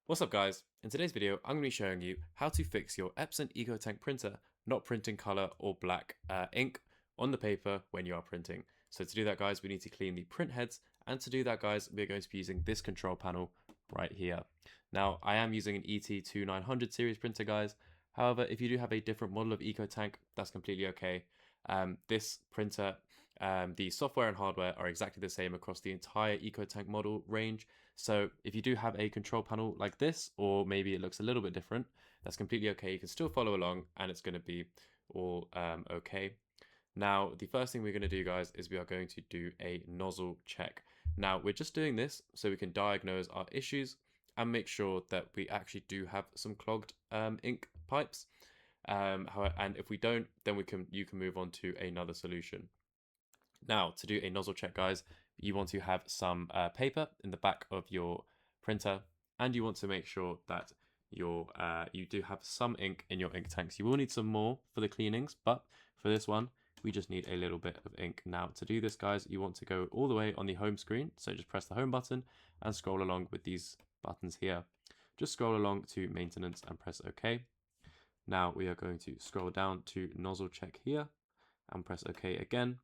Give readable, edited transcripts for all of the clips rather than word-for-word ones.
What's up guys? In today's video, I'm going to be showing you how to fix your Epson EcoTank printer not printing color or black ink on the paper when you are printing. So to do that guys, we need to clean the print heads, and to do that guys, we're going to be using this control panel right here. Now, I am using an ET2900 series printer guys. However, if you do have a different model of EcoTank, that's completely okay. This printer, the software and hardware are exactly the same across the entire EcoTank model range. So if you do have a control panel like this, or maybe it looks a little bit different, that's completely okay. You can still follow along and it's going to be all okay. Now, the first thing we're going to do, guys, is we are going to do a nozzle check. Now, we're just doing this so we can diagnose our issues and make sure that we actually do have some clogged ink pipes. And if we don't, then you can move on to another solution. Now, to do a nozzle check, guys, you want to have some paper in the back of your printer, and you want to make sure that you do have some ink in your ink tanks. You will need some more for the cleanings, but for this one, we just need a little bit of ink. Now, to do this, guys, you want to go all the way on the home screen. So just press the home button and scroll along with these buttons here. Just scroll along to maintenance and press OK. Now we are going to scroll down to nozzle check here and press OK again.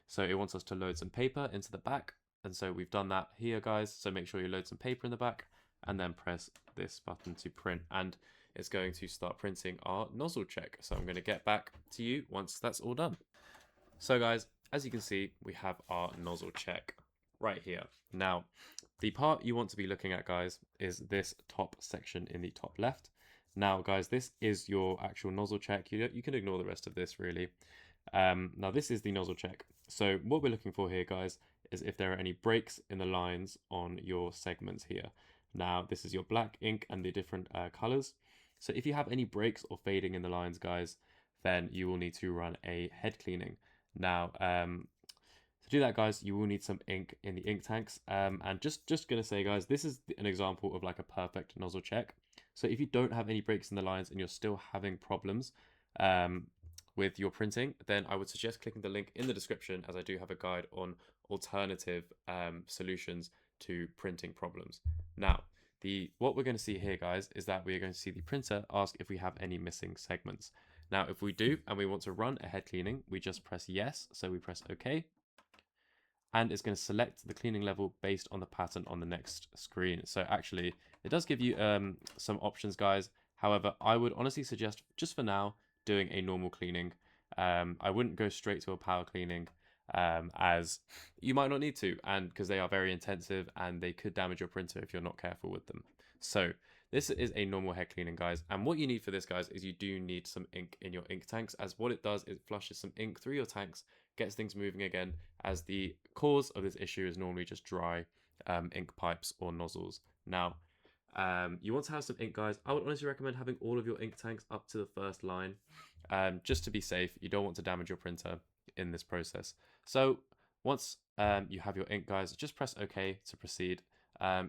So it wants us to load some paper into the back. And so we've done that here, guys. So make sure you load some paper in the back and then press this button to print. And it's going to start printing our nozzle check. So I'm going to get back to you once that's all done. So guys, as you can see, we have our nozzle check right here. Now, the part you want to be looking at, guys, is this top section in the top left. Now, guys, this is your actual nozzle check. You can ignore the rest of this, really. Now, this is the nozzle check. So what we're looking for here, guys, is if there are any breaks in the lines on your segments here. Now, this is your black ink and the different colors. So if you have any breaks or fading in the lines, guys, then you will need to run a head cleaning. Now, to do that, guys, you will need some ink in the ink tanks. And just gonna say, guys, this is an example of like a perfect nozzle check. So if you don't have any breaks in the lines and you're still having problems with your printing, then I would suggest clicking the link in the description, as I do have a guide on alternative solutions to printing problems. Now, what we're going to see here, guys, is that we are going to see the printer ask if we have any missing segments. Now, if we do, and we want to run a head cleaning, we just press yes. So we press OK. And it's going to select the cleaning level based on the pattern on the next screen. So actually, it does give you some options, guys. However, I would honestly suggest, just for now, doing a normal cleaning. I wouldn't go straight to a power cleaning, as you might not need to, and because they are very intensive and they could damage your printer if you're not careful with them. So this is a normal head cleaning, guys, and what you need for this, guys, is you do need some ink in your ink tanks, as what it does is it flushes some ink through your tanks, gets things moving again, as the cause of this issue is normally just dry ink pipes or nozzles. Now, you want to have some ink, guys. I would honestly recommend having all of your ink tanks up to the first line, just to be safe. You don't want to damage your printer in this process. So once you have your ink, guys, just press OK to proceed.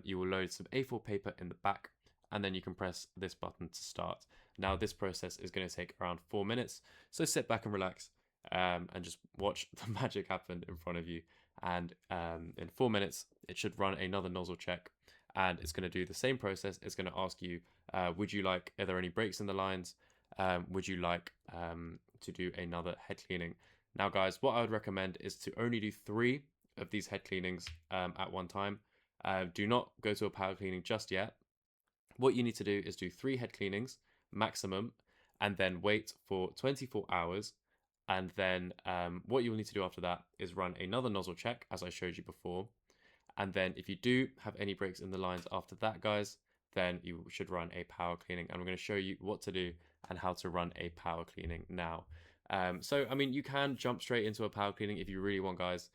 You will load some A4 paper in the back, and then you can press this button to start. Now, this process is going to take around 4 minutes, so sit back and relax and just watch the magic happen in front of you. And in 4 minutes, it should run another nozzle check, and it's going to do the same process. It's going to ask you, are there any breaks in the lines? Would you like to do another head cleaning? Now, guys, what I would recommend is to only do 3 of these head cleanings at one time. Do not go to a power cleaning just yet. What you need to do is do 3 head cleanings maximum, and then wait for 24 hours. And then what you'll need to do after that is run another nozzle check, as I showed you before. And then if you do have any breaks in the lines after that, guys, then you should run a power cleaning. And I'm going to show you what to do and how to run a power cleaning now. So, I mean, you can jump straight into a power cleaning if you really want, guys,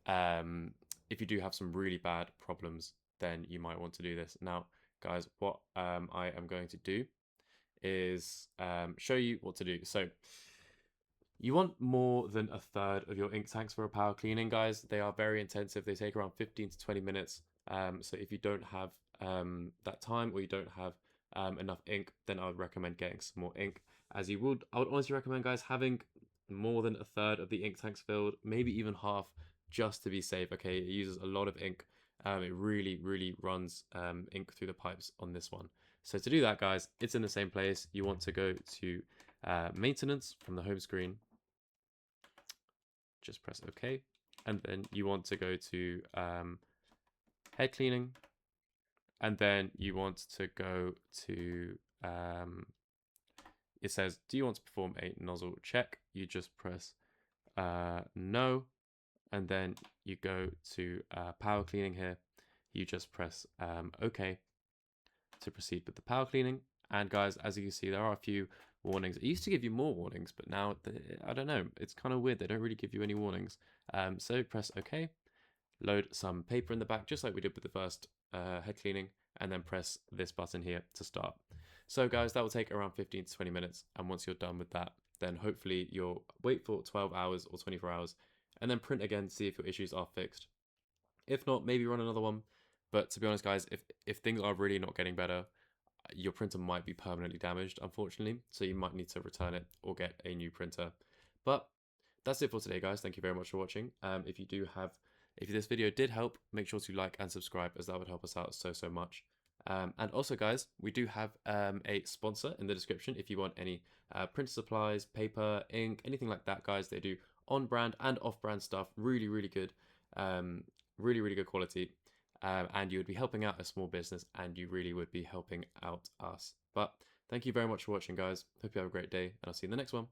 if you do have some really bad problems, then you might want to do this. Now, guys, what I am going to do is show you what to do. So you want more than a third of your ink tanks for a power cleaning, guys. They are very intensive. They take around 15 to 20 minutes. So if you don't have that time, or you don't have enough ink, then I would recommend getting some more ink. I would honestly recommend, guys, having more than a third of the ink tanks filled, maybe even half, just to be safe. Okay, it uses a lot of ink It really runs ink through the pipes on this one. So to do that, guys, it's in the same place. You want to go to maintenance from the home screen. Just press OK. And then you want to go to head cleaning. And then you want to go to, it says, do you want to perform a nozzle check? You just press no. And then you go to power cleaning here. You just press OK to proceed with the power cleaning. And guys, as you can see, there are a few warnings. It used to give you more warnings, but now, I don't know, it's kind of weird. They don't really give you any warnings. So press OK, load some paper in the back, just like we did with the first head cleaning, and then press this button here to start. So guys, that will take around 15 to 20 minutes. And once you're done with that, then hopefully you'll wait for 12 hours or 24 hours and then print again to see if your issues are fixed. If not, maybe run another one. But to be honest, guys, if things are really not getting better, your printer might be permanently damaged, unfortunately. So you might need to return it or get a new printer. But that's it for today, guys. Thank you very much for watching. If this video did help, make sure to like and subscribe, as that would help us out so much. And also, guys, we do have a sponsor in the description if you want any printer supplies, paper, ink, anything like that, guys. They do on-brand and off-brand stuff. Really good. Really good quality. And you would be helping out a small business, and you really would be helping out us. But thank you very much for watching, guys. Hope you have a great day, and I'll see you in the next one.